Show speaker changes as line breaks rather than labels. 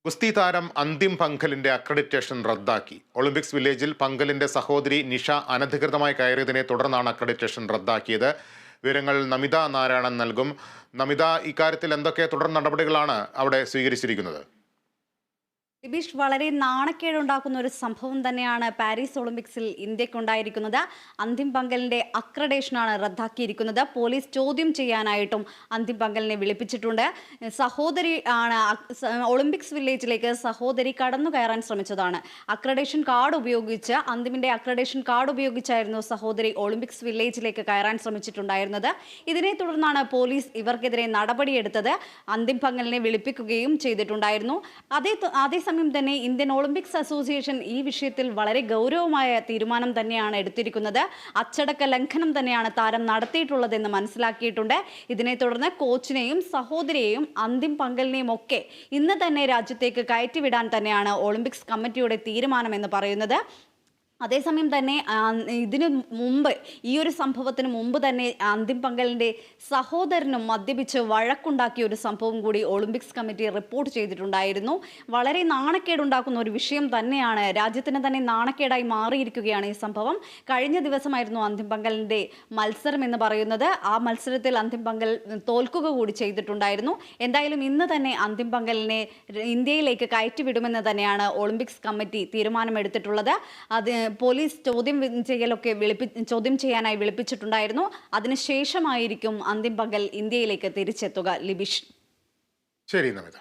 ഗുസ്തി താരം അന്തിം പങ്കലിന്റെ അക്രഡിറ്റേഷൻ റദ്ദാക്കി. ഒളിമ്പിക്സ് വില്ലേജിൽ പങ്കലിന്റെ സഹോദരി നിഷ അനധികൃതമായി കയറിയതിനെ തുടർന്നാണ് അക്രഡിറ്റേഷൻ റദ്ദാക്കിയത്. വിവരങ്ങൾ നമിത നാരായണൻ നൽകും. നമിത, ഇക്കാര്യത്തിൽ എന്തൊക്കെ തുടർ നടപടികളാണ് അവിടെ സ്വീകരിച്ചിരിക്കുന്നത്?
ലിബീഷ്, വളരെ നാണക്കേടുണ്ടാക്കുന്ന ഒരു സംഭവം തന്നെയാണ് പാരീസ് ഒളിമ്പിക്സിൽ ഇന്ത്യക്കുണ്ടായിരിക്കുന്നത്. അന്തിം പങ്കലിന്റെ അക്രഡേഷനാണ് റദ്ദാക്കിയിരിക്കുന്നത്. പോലീസ് ചോദ്യം ചെയ്യാനായിട്ടും അന്തിം പങ്കലിനെ വിളിപ്പിച്ചിട്ടുണ്ട്. സഹോദരി ആണ് ഒളിമ്പിക്സ് വില്ലേജിലേക്ക് സഹോദരി കടന്നു കയറാൻ ശ്രമിച്ചതാണ്. അക്രഡേഷൻ കാർഡ് ഉപയോഗിച്ച് അന്തിമിന്റെ അക്രഡേഷൻ കാർഡ് ഉപയോഗിച്ചായിരുന്നു സഹോദരി ഒളിമ്പിക്സ് വില്ലേജിലേക്ക് കയറാൻ ശ്രമിച്ചിട്ടുണ്ടായിരുന്നത്. ഇതിനെ തുടർന്നാണ് പോലീസ് ഇവർക്കെതിരെ നടപടിയെടുത്തത്. അന്തിം പങ്കലിനെ വിളിപ്പിക്കുകയും ചെയ്തിട്ടുണ്ടായിരുന്നു. അതേസമയം തന്നെ ഇന്ത്യൻ ഒളിമ്പിക്സ് അസോസിയേഷൻ ഈ വിഷയത്തിൽ വളരെ ഗൗരവമായ തീരുമാനം തന്നെയാണ് എടുത്തിരിക്കുന്നത്. അച്ചടക്ക ലംഘനം തന്നെയാണ് താരം നടത്തിയിട്ടുള്ളതെന്ന് മനസ്സിലാക്കിയിട്ടുണ്ട്. ഇതിനെ തുടർന്ന് കോച്ചിനെയും സഹോദരിയെയും അന്തിം പങ്കലിനെയും ഒക്കെ ഇന്ന് തന്നെ രാജ്യത്തേക്ക് കയറ്റിവിടാൻ തന്നെയാണ് ഒളിമ്പിക്സ് കമ്മിറ്റിയുടെ തീരുമാനമെന്ന് പറയുന്നത്. അതേസമയം തന്നെ ഇതിനു മുമ്പ് ഈ ഒരു സംഭവത്തിന് മുമ്പ് തന്നെ അന്തിം പങ്കലിൻ്റെ സഹോദരനും മദ്യപിച്ച് വഴക്കുണ്ടാക്കിയ ഒരു സംഭവം കൂടി ഒളിമ്പിക്സ് കമ്മിറ്റി റിപ്പോർട്ട് ചെയ്തിട്ടുണ്ടായിരുന്നു. വളരെ നാണക്കേടുണ്ടാക്കുന്ന ഒരു വിഷയം തന്നെയാണ്. രാജ്യത്തിന് തന്നെ നാണക്കേടായി മാറിയിരിക്കുകയാണ് ഈ സംഭവം. കഴിഞ്ഞ ദിവസമായിരുന്നു അന്തിം പങ്കലിൻ്റെ മത്സരം എന്ന് പറയുന്നത്. ആ മത്സരത്തിൽ അന്തിം പങ്കൽ തോൽക്കുക കൂടി ചെയ്തിട്ടുണ്ടായിരുന്നു. എന്തായാലും ഇന്ന് തന്നെ അന്തിം പങ്കലിനെ ഇന്ത്യയിലേക്ക് കയറ്റിവിടുമെന്ന് തന്നെയാണ് ഒളിമ്പിക്സ് കമ്മിറ്റി തീരുമാനമെടുത്തിട്ടുള്ളത്. അത് പോലീസ് ചോദ്യം ചെയ്യാനായി വിളിപ്പിച്ചിട്ടുണ്ടായിരുന്നു. അതിനുശേഷമായിരിക്കും അന്തിം പങ്കൽ ഇന്ത്യയിലേക്ക് തിരിച്ചെത്തുക. ലിബിഷ്.
ശരി നമിത.